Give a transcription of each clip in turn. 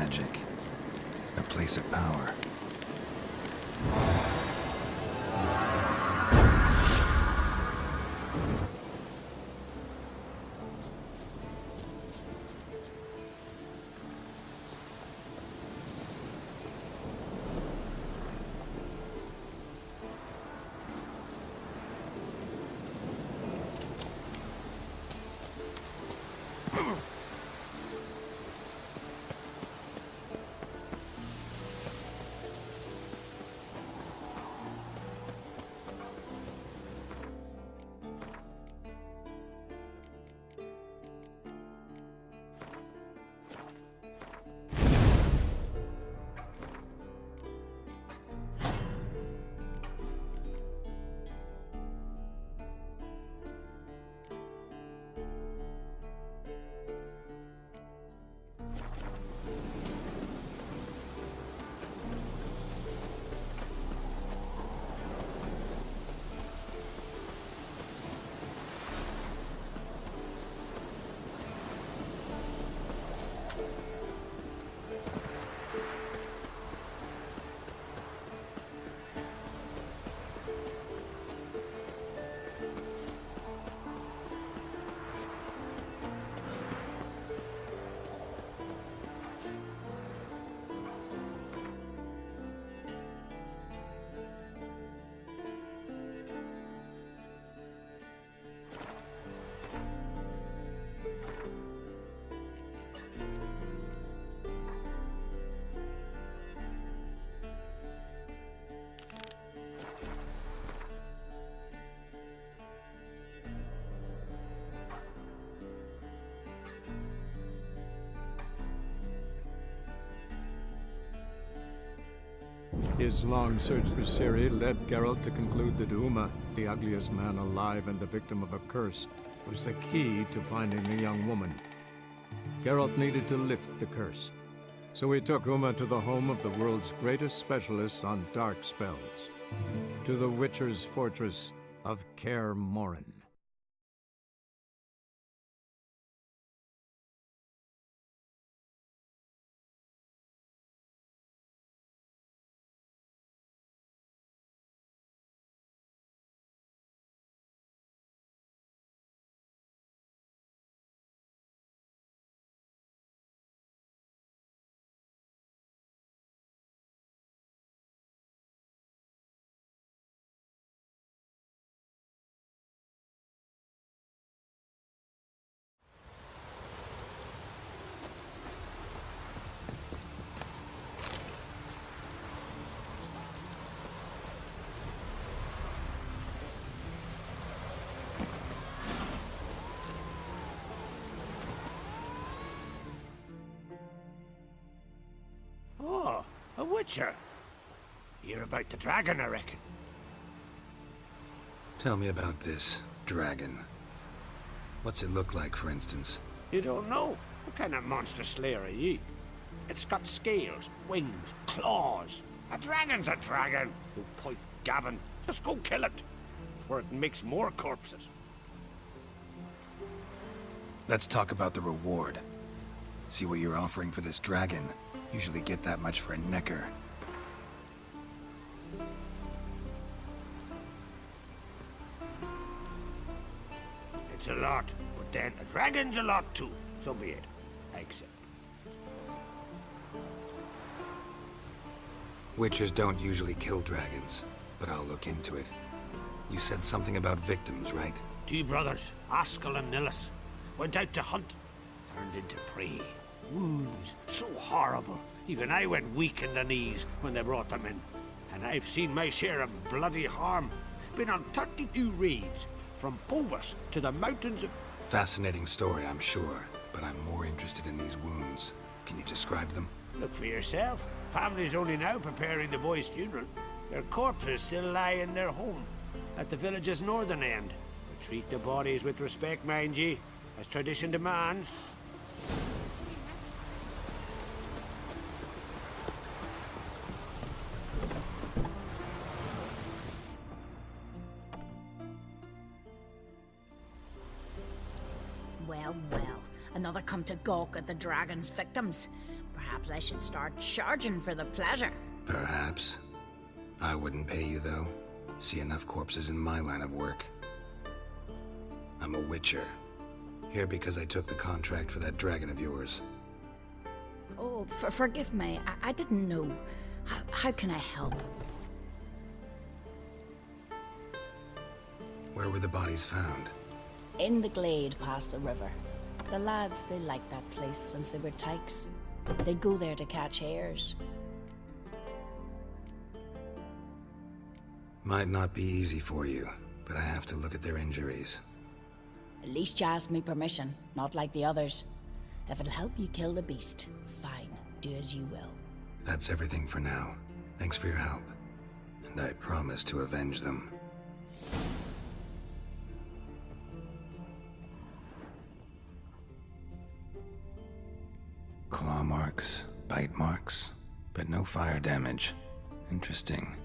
magic. A place of power. His long search for Ciri led Geralt to conclude that Uma, the ugliest man alive and the victim of a curse, was the key to finding the young woman. Geralt needed to lift the curse, so he took Uma to the home of the world's greatest specialist on dark spells, to the Witcher's fortress of Kaer Morhen. Oh, a Witcher. You're about the dragon, I reckon. Tell me about this dragon. What's it look like, for instance? You don't know? What kind of monster slayer are ye? It's got scales, wings, claws. A dragon's a dragon. You point gabbin'. Just go kill it, for it makes more corpses. Let's talk about the reward. See what you're offering for this dragon. Usually get that much for a necker. It's a lot, but then a dragon's a lot too. So be it. I accept. Witchers don't usually kill dragons, but I'll look into it. You said something about victims, right? 2 brothers, Askell and Nillis, went out to hunt, turned into prey. Wounds so horrible, even I went weak in the knees when they brought them in. And I've seen my share of bloody harm. Been on 32 raids, from Povus to the mountains of... Fascinating story, I'm sure, but I'm more interested in these wounds. Can you describe them? Look for yourself. Family's only now preparing the boy's funeral. Their corpses still lie in their home, at the village's northern end. But treat the bodies with respect, mind ye, as tradition demands. Well, well, another come to gawk at the dragon's victims. Perhaps Perhaps I should start charging for the pleasure. Perhaps. I wouldn't pay you, though. See enough corpses in my line of work. I'm a witcher. Here because I took the contract for that dragon of yours. Oh, forgive me. I didn't know. How can I help? Where were the bodies found? In the glade past the river. The lads, they liked that place since they were tykes. They'd go there to catch hares. Might not be easy for you, but I have to look at their injuries. At least you asked me permission, not like the others. If it'll help you kill the beast, fine. Do as you will. That's everything for now. Thanks for your help. And I promise to avenge them. Claw marks, bite marks, but no fire damage. Interesting.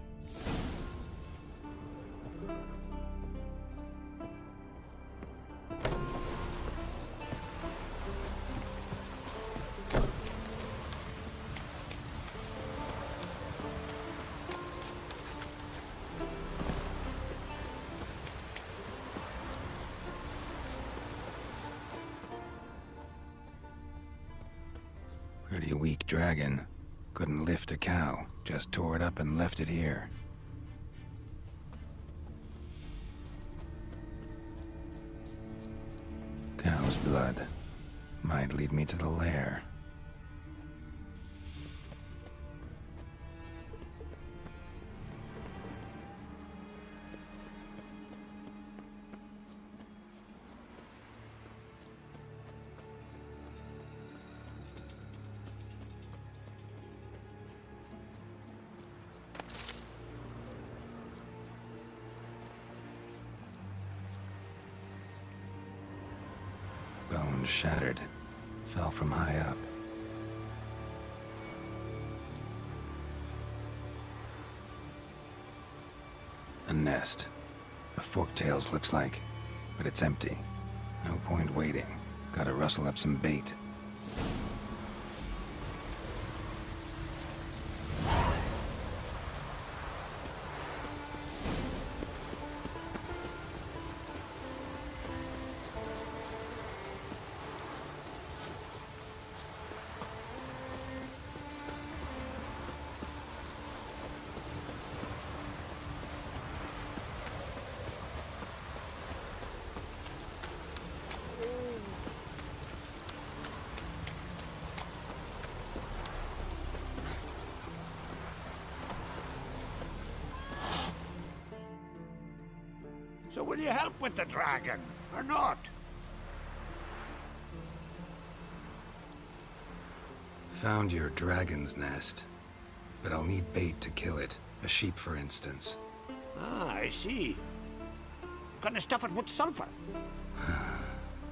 Pretty weak dragon. Couldn't lift a cow, just tore it up and left it here. Cow's blood. Might lead me to the lair. Bones shattered. Fell from high up. A nest. A forktails looks like, but it's empty. No point waiting. Gotta rustle up some bait. So will you help with the dragon, or not? Found your dragon's nest, but I'll need bait to kill it. A sheep, for instance. Ah, I see. Gonna stuff it with sulfur.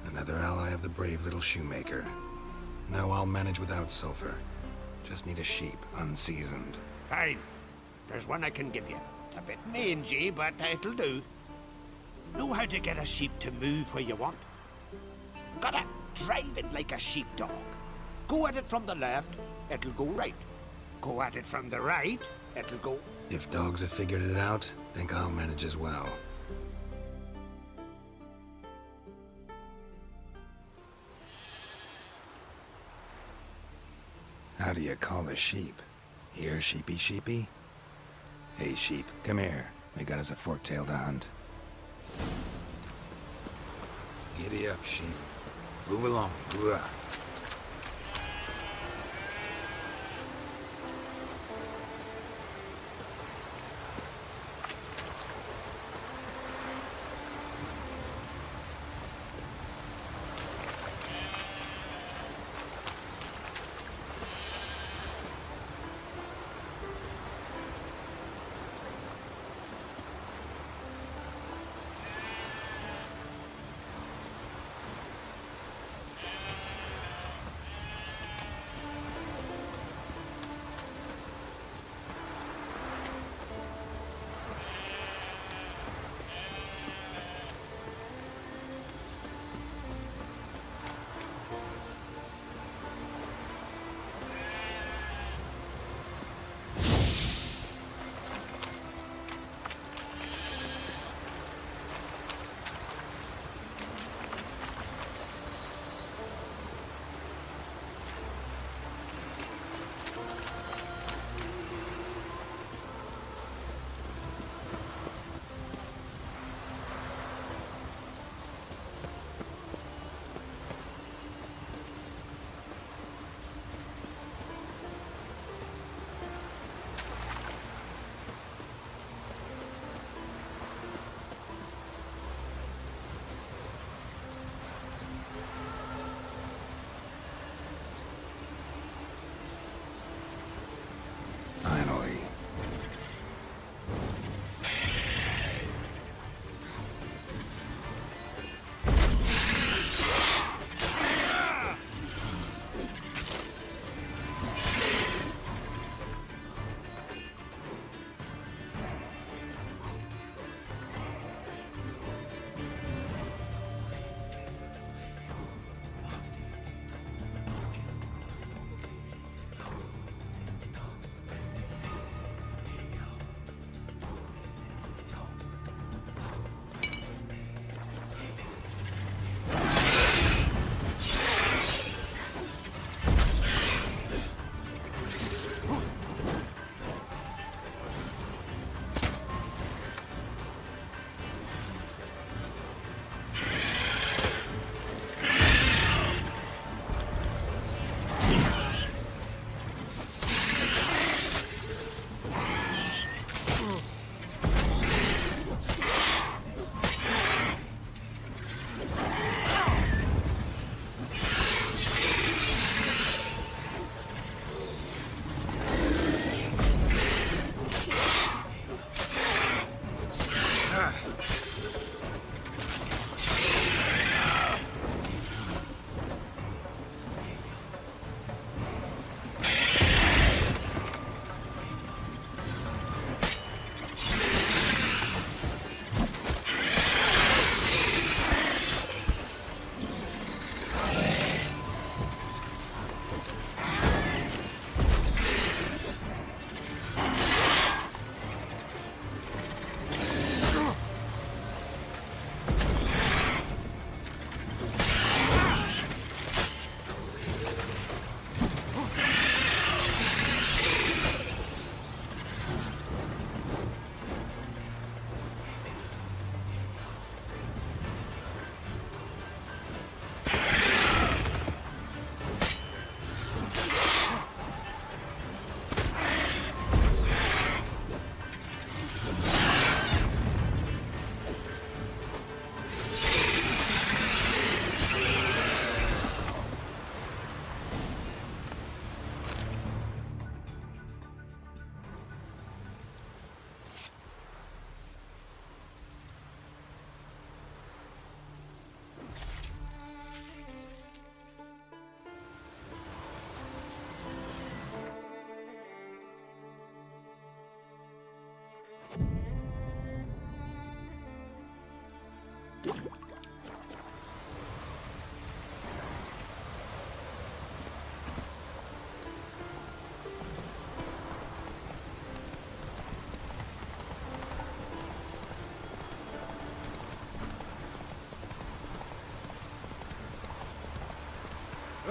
Another ally of the brave little shoemaker. Now I'll manage without sulfur. Just need a sheep, unseasoned. Fine. There's one I can give you. It's a bit mangy, but it'll do. Know how to get a sheep to move where you want? Gotta drive it like a sheepdog. Go at it from the left, it'll go right. Go at it from the right, it'll go... If dogs have figured it out, think I'll manage as well. How do you call a sheep? Here, sheepy sheepy? Hey sheep, come here. We got us a fork-tailed to hunt. Giddy up, sheep. Move along. Hoorah.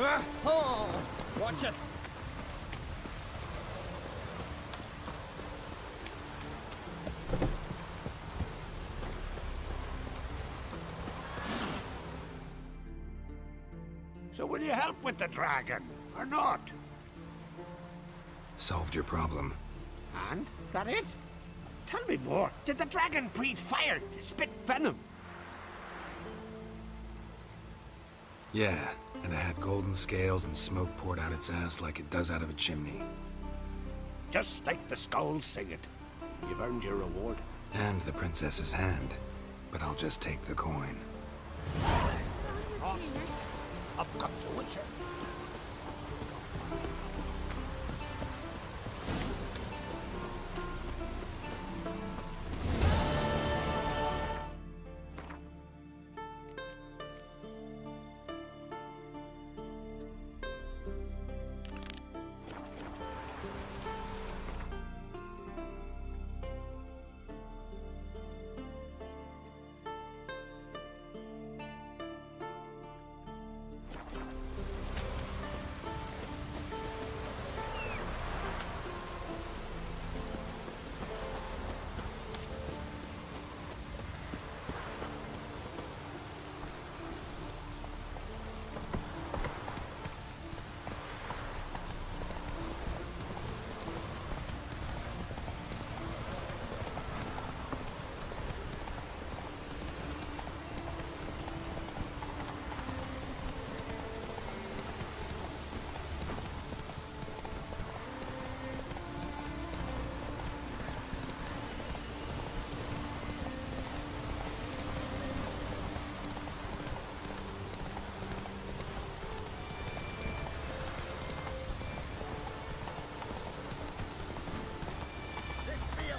Oh, watch it. So will you help with the dragon, or not? Solved your problem. And? That it? Tell me more. Did the dragon breathe fire, spit venom? Yeah, and it had golden scales and smoke poured out its ass like it does out of a chimney. Just like the skulls sing it. You've earned your reward. And the princess's hand. But I'll just take the coin. Up comes the Witcher.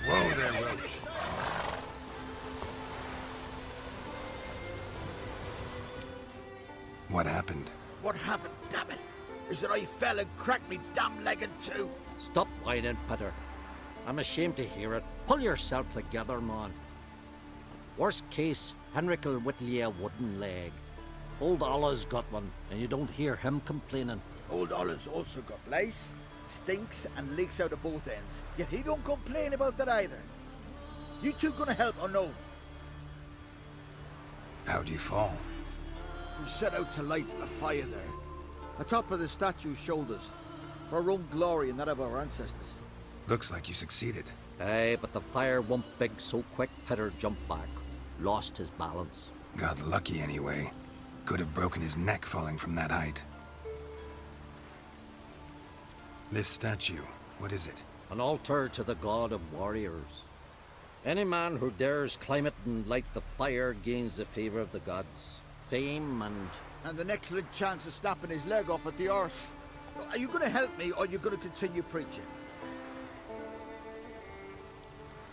Whoa there, Roach. What happened? What happened, damn it? Is that I fell and cracked me damn leg in two. Stop whining, Peter. I'm ashamed to hear it. Pull yourself together, man. Worst case, Henrik'll whittle you a wooden leg. Old Ollah's got one, and you don't hear him complaining. Old Ollah's also got lice, stinks and leaks out of both ends. Yet he don't complain about that either. You two gonna help or no? How'd you fall? We set out to light a fire there. Atop of the statue's shoulders. For our own glory and that of our ancestors. Looks like you succeeded. Aye, but the fire went big so quick Peter jumped back. Lost his balance. Got lucky anyway. Could have broken his neck falling from that height. This statue, what is it? An altar to the god of warriors. Any man who dares climb it and light the fire gains the favor of the gods. Fame And an excellent chance of snapping his leg off at the arse. Are you gonna help me or are you gonna continue preaching?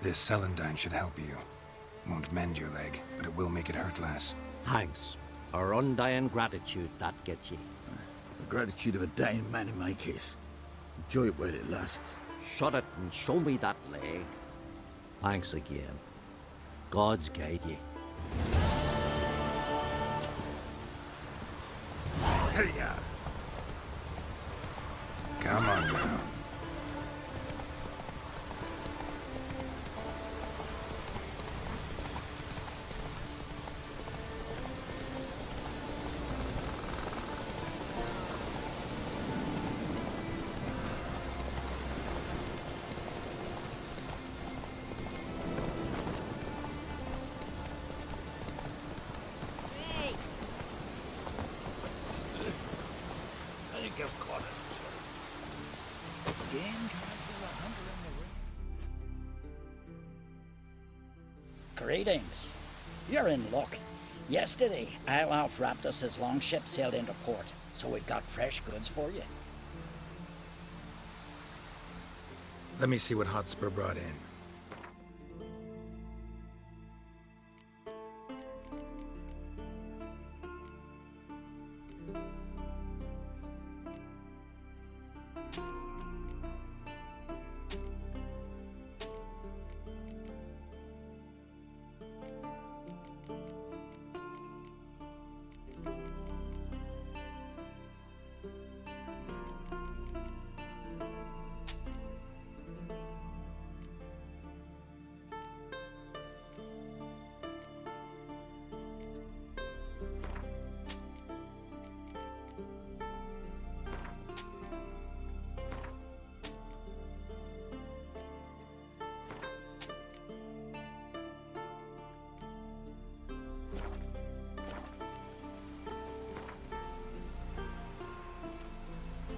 This celandine should help you. Won't mend your leg, but it will make it hurt less. thanks. Our undying gratitude, that gets you. The gratitude of a dying man in my case. Enjoy it while it lasts. Shut it and show me that leg. Thanks again. God's guide you. Hey-ya! Come on now. I think I've caught it. Again, can I do a hunter in the ring? Greetings. You're in luck. Yesterday, Iolaf Raptus's longship sailed into port, so we've got fresh goods for you. Let me see what Hotspur brought in.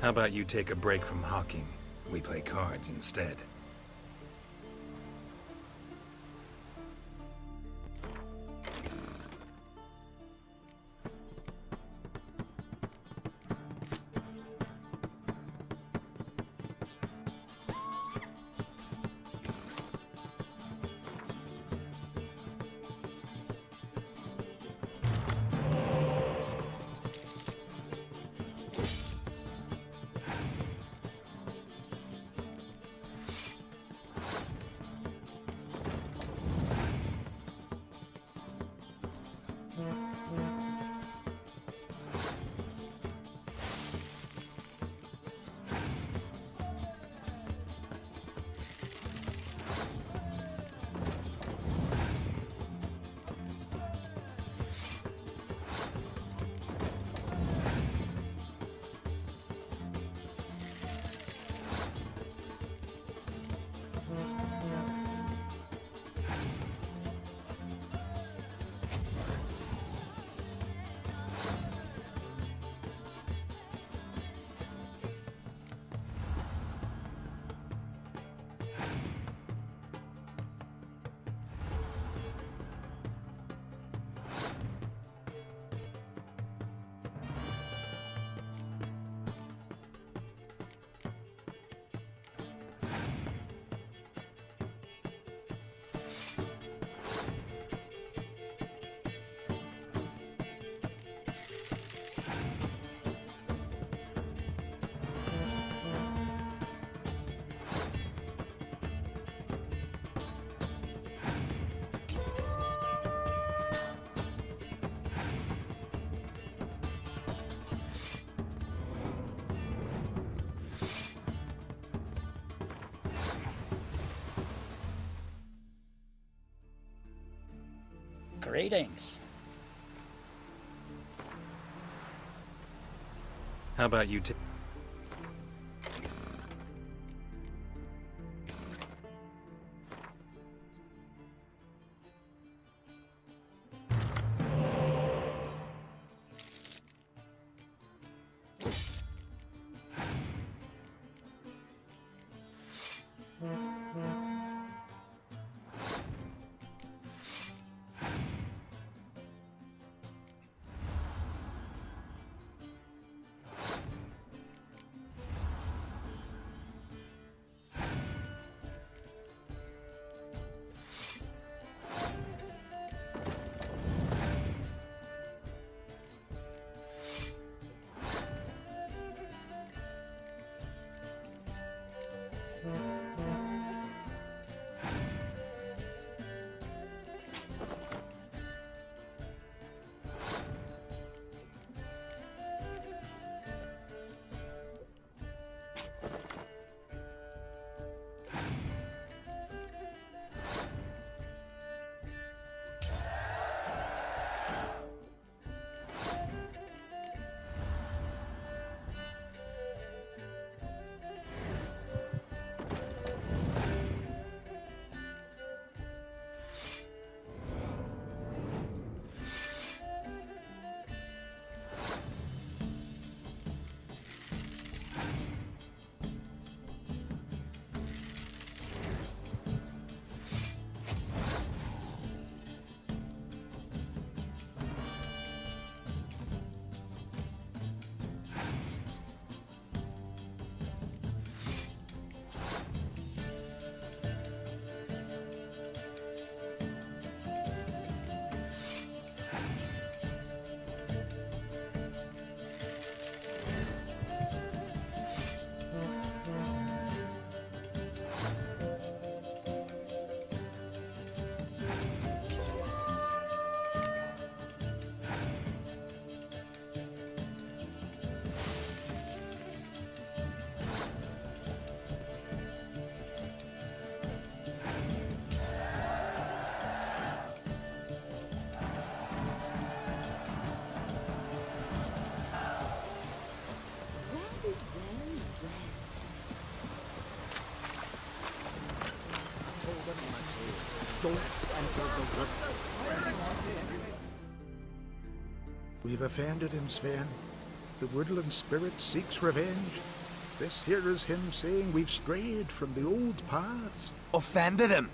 How about you take a break from hawking? We play cards instead. Greetings. How about you take... We've offended him, Sven. the woodland spirit seeks revenge. This here is him saying we've strayed from the old paths. Offended him?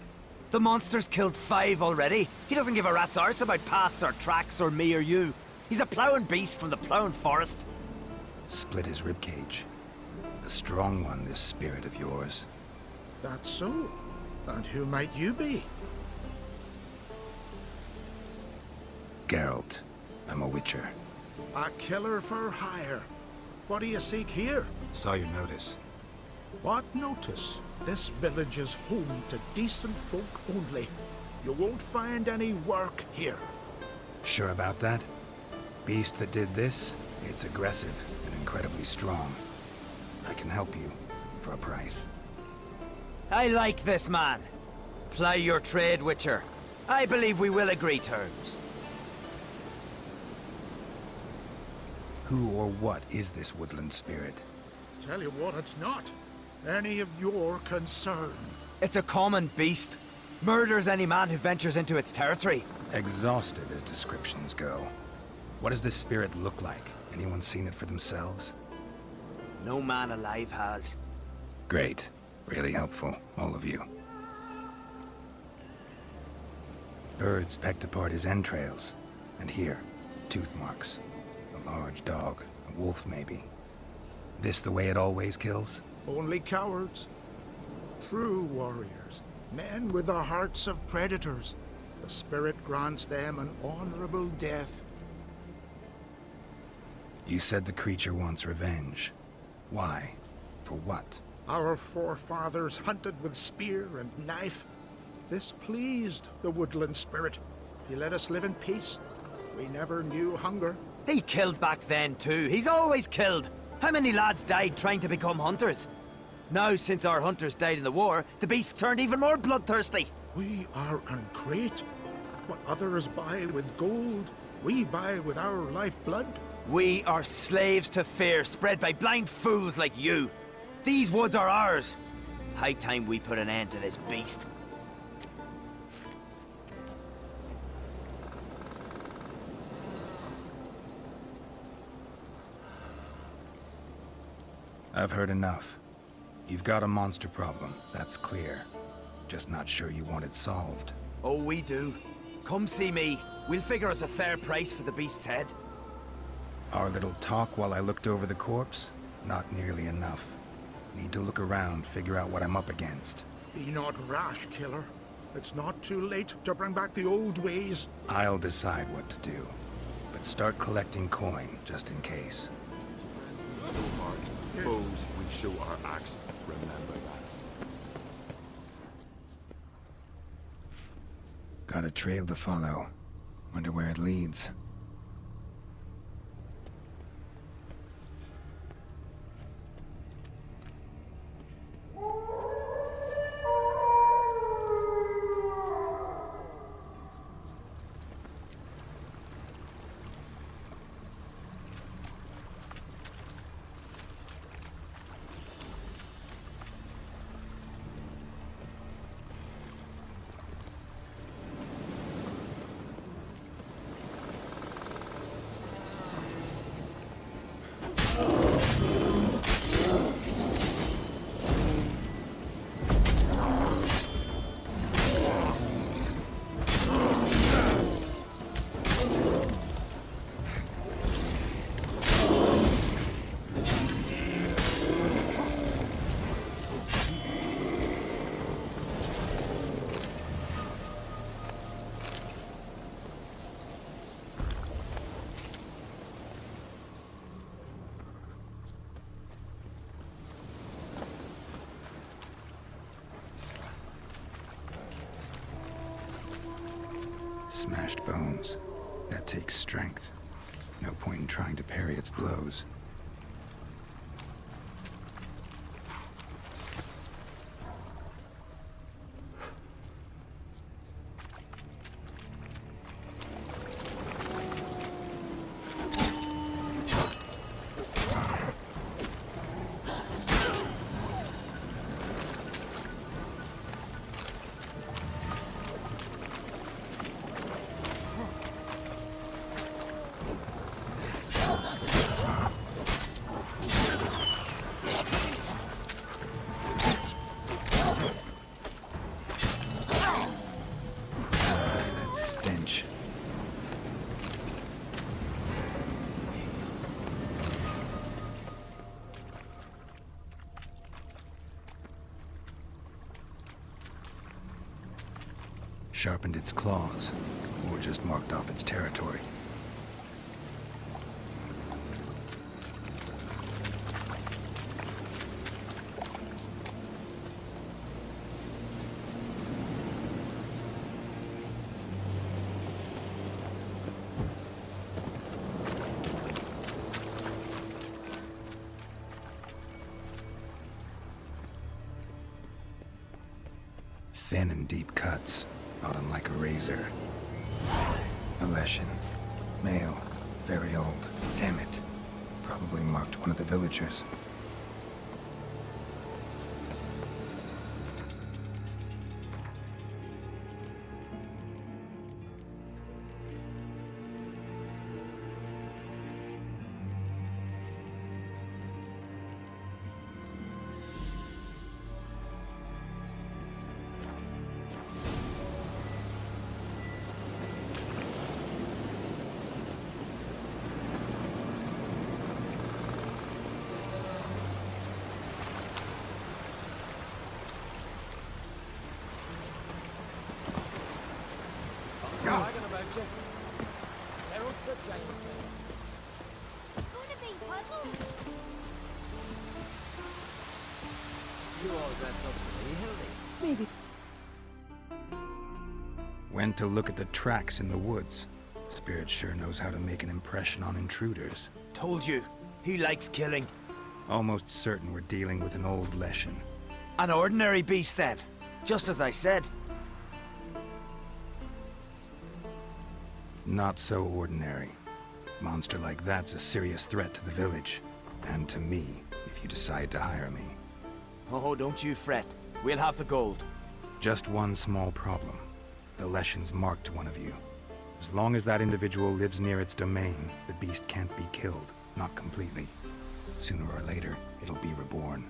The monster's killed 5 already. He doesn't give a rat's arse about paths or tracks or me or you. He's a plowing beast from the plowing forest. Split his ribcage. A strong one, this spirit of yours. That's so. And who might you be? Geralt. I'm a witcher. A killer for hire. What do you seek here? Saw your notice. What notice? This village is home to decent folk only. You won't find any work here. Sure about that? Beast that did this, it's aggressive and incredibly strong. I can help you, for a price. I like this man. Ply your trade, Witcher. I believe we will agree terms. Who or what is this woodland spirit? Tell you what, it's not any of your concern. It's a common beast. Murders any man who ventures into its territory. Exhaustive as descriptions go. What does this spirit look like? Anyone seen it for themselves? No man alive has. Great. Really helpful, all of you. Birds pecked apart his entrails. And here, tooth marks. A large dog, a wolf maybe. This the way it always kills? Only cowards. True warriors. Men with the hearts of predators. The spirit grants them an honorable death. You said the creature wants revenge. Why? For what? Our forefathers hunted with spear and knife. This pleased the woodland spirit. He let us live in peace. We never knew hunger. He killed back then too. He's always killed. How many lads died trying to become hunters? Now, since our hunters died in the war, the beast turned even more bloodthirsty. We are uncreate. What others buy with gold, we buy with our lifeblood. We are slaves to fear spread by blind fools like you. These woods are ours. High time we put an end to this beast. I've heard enough. You've got a monster problem, that's clear. Just not sure you want it solved. Oh, we do. Come see me. We'll figure us a fair price for the beast's head. Our little talk while I looked over the corpse? Not nearly enough. Need to look around, figure out what I'm up against. Be not rash, killer. It's not too late to bring back the old ways. I'll decide what to do. But start collecting coin, just in case. Foes will show our axe. Remember that. Got a trail to follow. Wonder where it leads. Smashed bones. That takes strength. No point in trying to parry its blows. Sharpened its claws, or just marked off its territory. Thin and deep cuts, not unlike a razor. A Leshen. Male. Very old. Damn it. Probably marked one of the villagers. Maybe. Went to look at the tracks in the woods. Spirit sure knows how to make an impression on intruders. Told you, he likes killing. Almost certain we're dealing with an old Leshen. An ordinary beast then, just as I said. Not so ordinary. Monster like that's a serious threat to the village. And to me, if you decide to hire me. Oh, don't you fret. We'll have the gold. Just one small problem. The Leshen's marked one of you. As long as that individual lives near its domain, the beast can't be killed. Not completely. Sooner or later, it'll be reborn.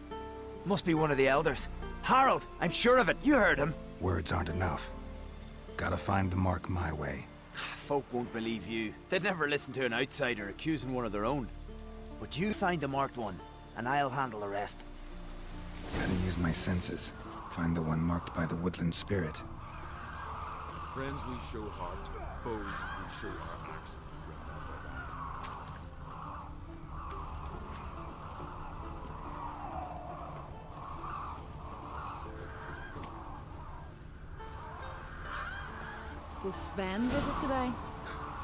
Must be one of the elders. Harold, I'm sure of it. You heard him. Words aren't enough. Gotta find the mark my way. Folk won't believe you. They'd never listen to an outsider accusing one of their own. But you find the marked one, and I'll handle the rest. Gotta use my senses. Find the one marked by the woodland spirit. Friends we show heart, foes we show our axe. Remember that. Will Sven visit today?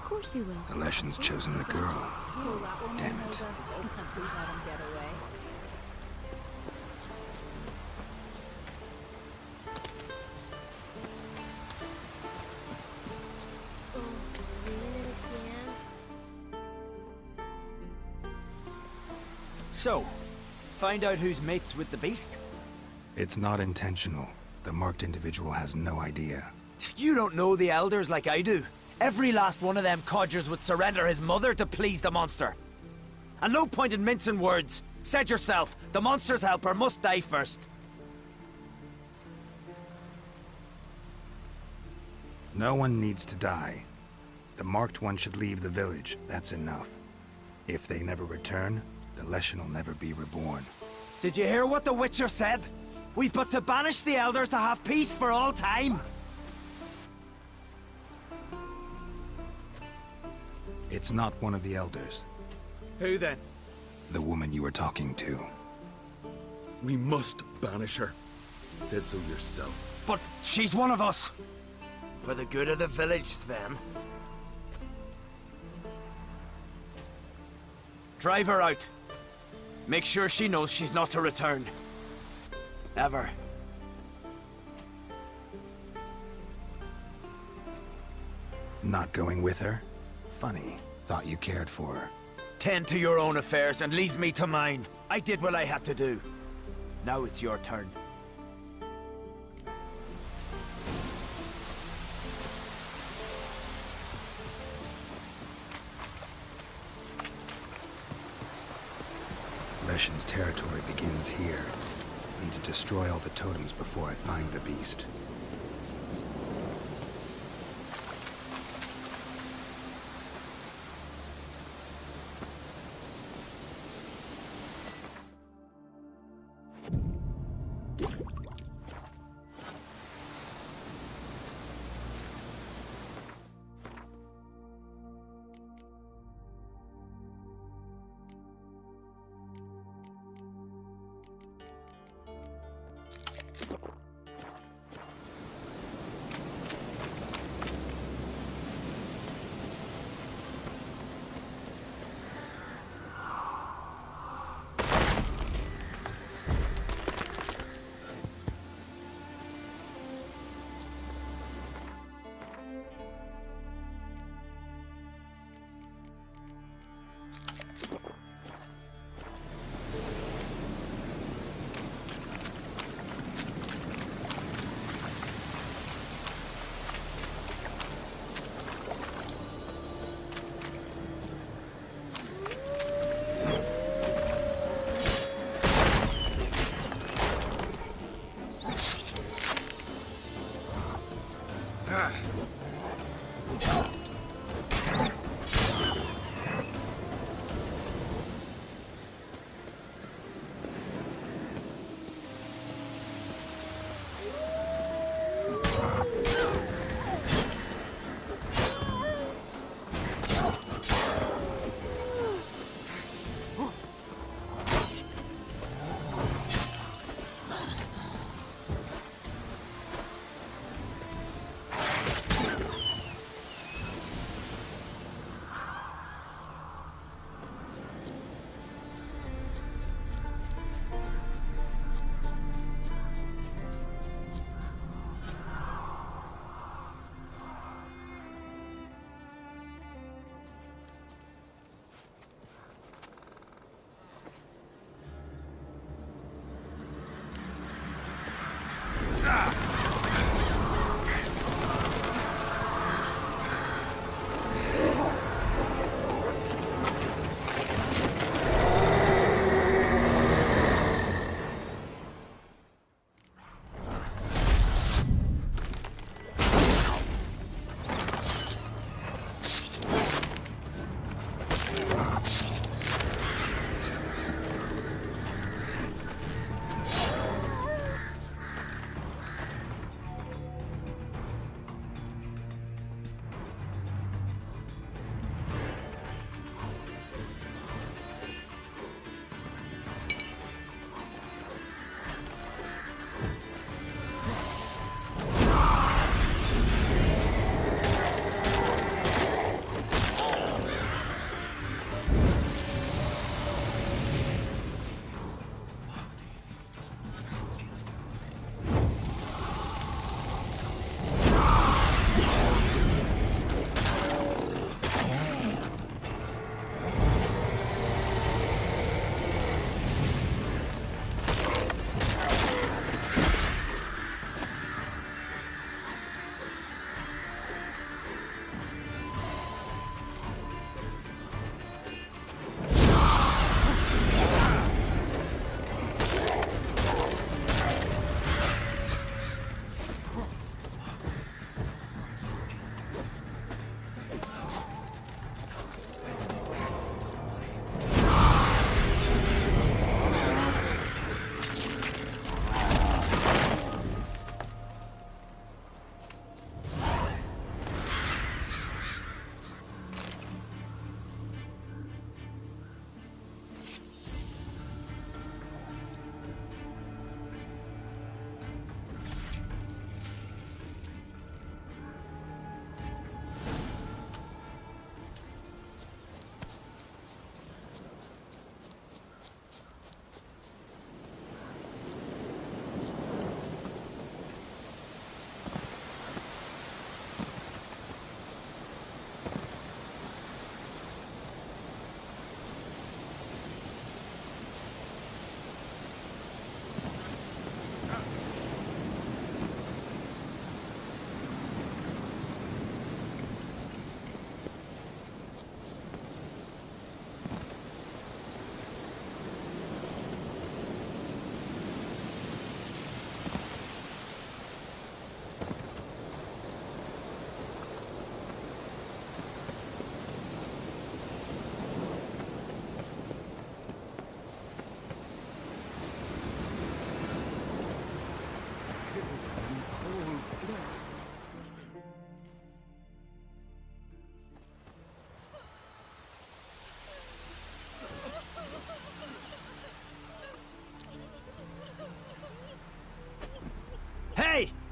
Of course he will. The Leshen's chosen the girl. Damn it. So, find out who's mates with the beast? It's not intentional. The marked individual has no idea. You don't know the elders like I do. Every last one of them codgers would surrender his mother to please the monster. And no point in mincing words. Said yourself, the monster's helper must die first. No one needs to die. The marked one should leave the village. That's enough. If they never return, the Leshen will never be reborn. Did you hear what the Witcher said? We've but to banish the elders to have peace for all time. It's not one of the elders. Who then? The woman you were talking to. We must banish her. Said so yourself. But she's one of us. For the good of the village, Sven. Drive her out. Make sure she knows she's not to return. Ever. Not going with her? Funny. Thought you cared for her. Tend to your own affairs and leave me to mine. I did what I had to do. Now it's your turn. Leshen's territory begins here. Need to destroy all the totems before I find the beast.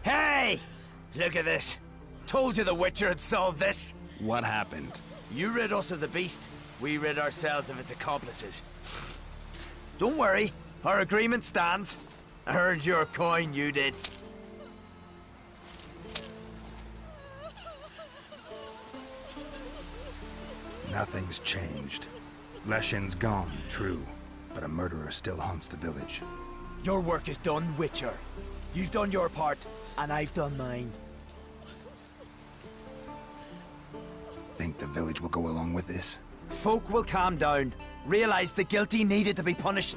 Hey! Look at this. Told you the Witcher had solved this. What happened? You rid us of the beast, we rid ourselves of its accomplices. Don't worry, our agreement stands. I earned your coin, you did. Nothing's changed. Leshin's gone, true, but a murderer still haunts the village. Your work is done, Witcher. You've done your part, and I've done mine. Think the village will go along with this? Folk will calm down, realize the guilty needed to be punished.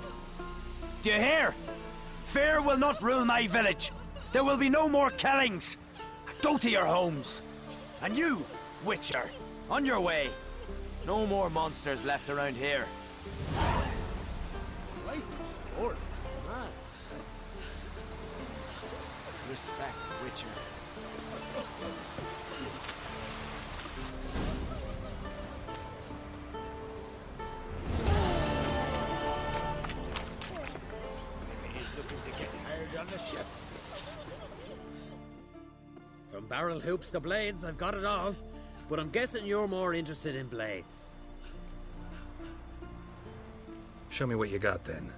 Do you hear? Fear will not rule my village. There will be no more killings. A Go to your homes! And you, Witcher, on your way. No more monsters left around here. Right story, man. Respect, Witcher. Maybe he's looking to get hired on the ship. From barrel hoops to blades, I've got it all. But I'm guessing you're more interested in blades. Show me what you got then.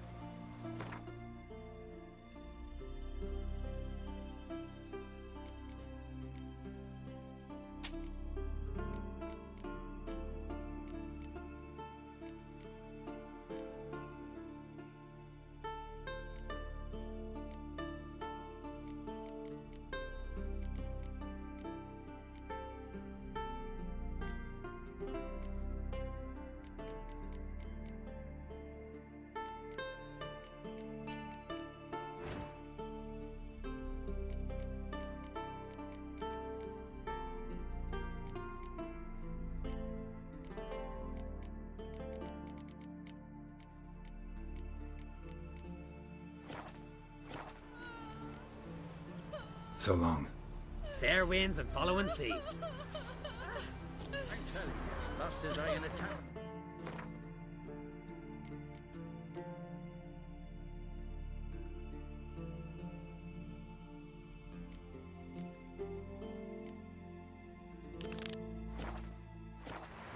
So long. Fair winds and following seas. Lost his eye in a town.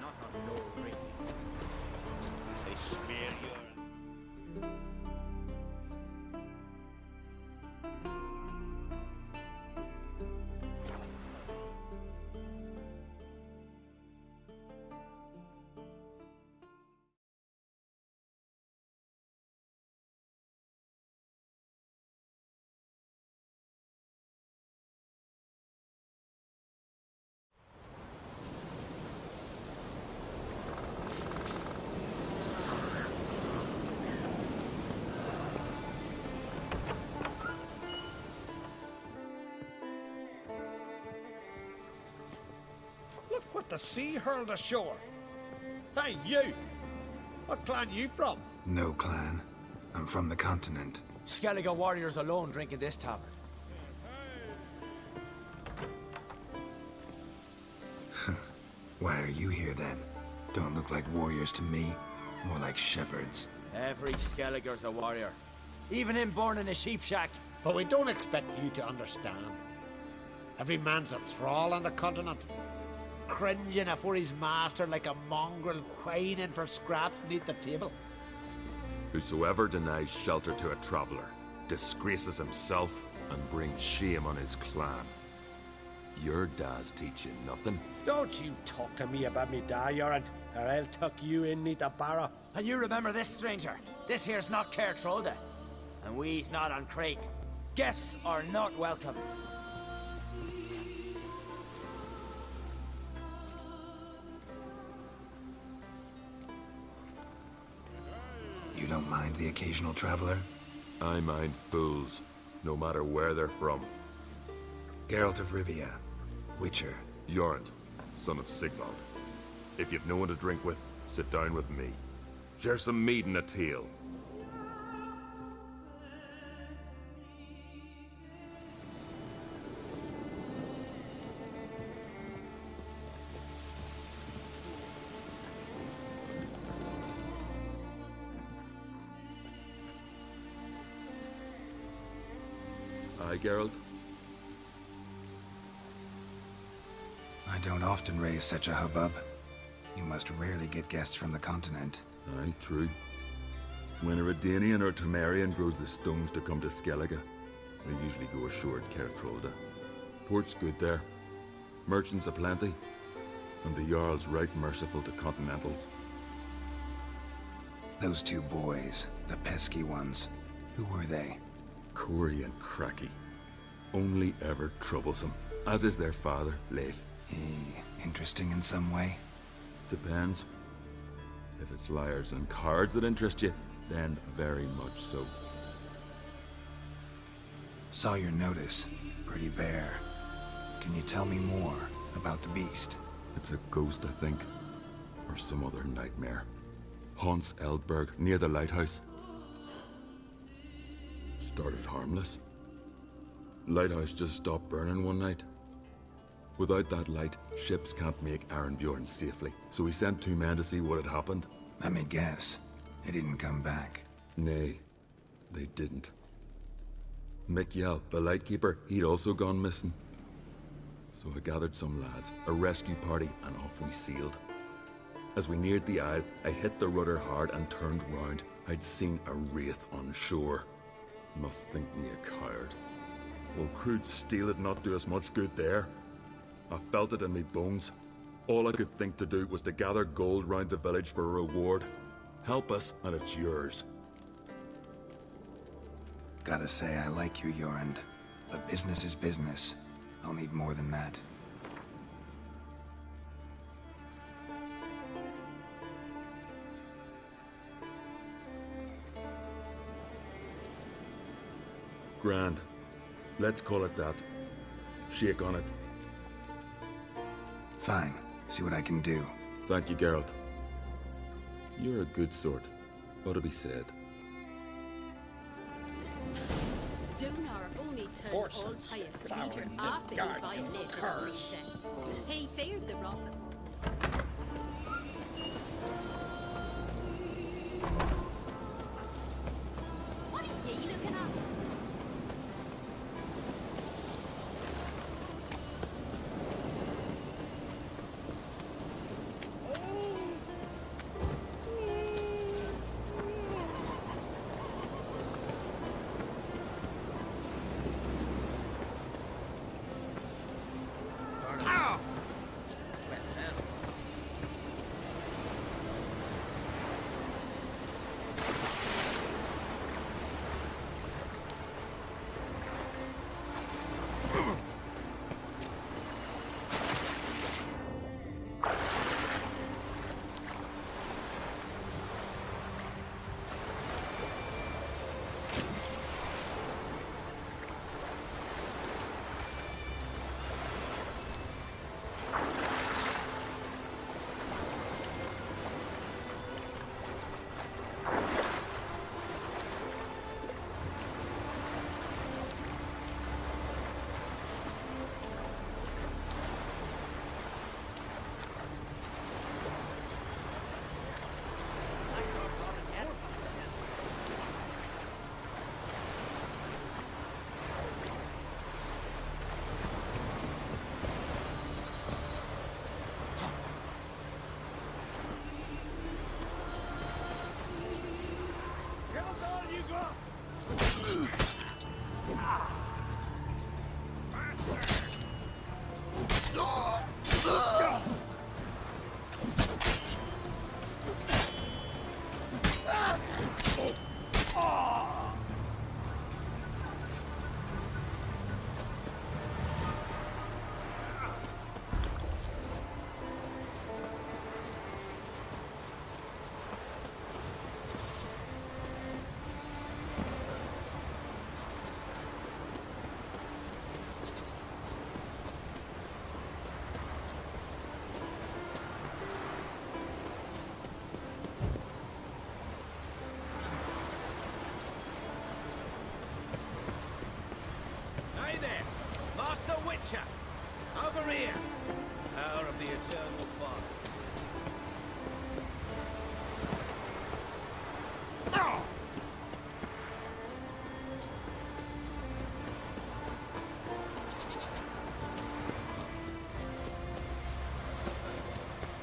Not on no ring. They smear your... Look what the sea hurled ashore. Hey, you! What clan you from? No clan. I'm from the continent. Skellige warriors alone drink in this tavern. Why are you here then? Don't look like warriors to me. More like shepherds. Every Skellige's a warrior. Even him born in a sheep shack. But we don't expect you to understand. Every man's a thrall on the continent, cringing afore his master like a mongrel whining for scraps beneath the table. Whosoever denies shelter to a traveller disgraces himself and brings shame on his clan. Your dad's teaching nothing. Don't you talk to me about me da, Yoran, or I'll tuck you in neath the barrow. And you remember this, stranger. This here's not Caer Trolde. And we's not on Crete. Guests are not welcome. You don't mind the occasional traveler? I mind fools, no matter where they're from. Geralt of Rivia, Witcher. Jorund, son of Sigvald. If you've no one to drink with, sit down with me. Share some mead and a tale. Aye, Geralt? I don't often raise such a hubbub. You must rarely get guests from the continent. Aye, true. When a Redanian or Temerian grows the stones to come to Skellige, they usually go ashore at Caer Trolde. Port's good there. Merchants aplenty. And the Jarl's right merciful to continentals. Those two boys, the pesky ones, who were they? Corey and Cracky. Only ever troublesome, as is their father, Leif. Interesting in some way? Depends. If it's liars and cards that interest you, then very much so. Saw your notice. Pretty bare. Can you tell me more about the beast? It's a ghost, I think. Or some other nightmare. Haunts Eldberg, near the lighthouse. Started harmless. Lighthouse just stopped burning one night. Without that light, ships can't make Arenbjorn safely. So we sent 2 men to see what had happened. Let me guess. They didn't come back. Nay, they didn't. Mikjal, the lightkeeper, he'd also gone missing. So I gathered some lads, a rescue party, and off we sailed. As we neared the isle, I hit the rudder hard and turned round. I'd seen a wraith on shore. Must think me a coward. Will crude steel it not do us much good there? I felt it in me bones. All I could think to do was to gather gold round the village for a reward. Help us, and it's yours. Gotta say, I like you, Jorund. But business is business. I'll need more than that. Grand. Let's call it that. Shake on it. Fine. See what I can do. Thank you, Geralt. You're a good sort. Ought to be said. Donar only turned old pious creature after he violated the priestess. He feared the rock. What are ye looking at? Witcher! Over here! Power of the Eternal Father. Oh!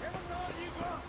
Give us all you got!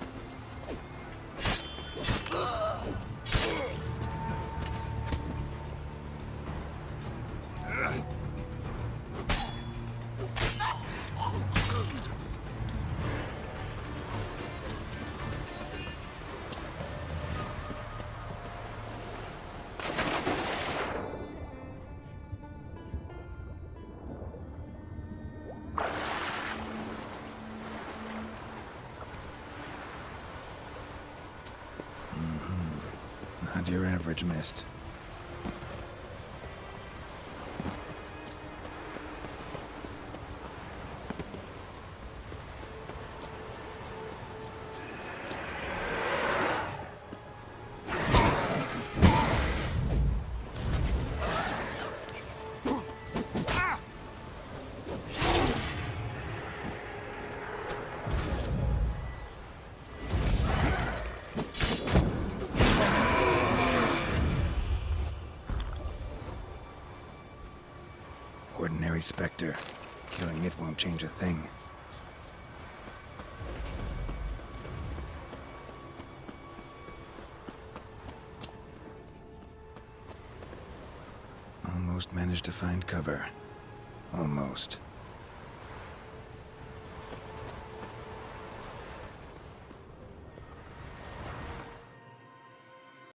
Not your average mist. Sorry, Spectre. Killing it won't change a thing. Almost managed to find cover. Almost.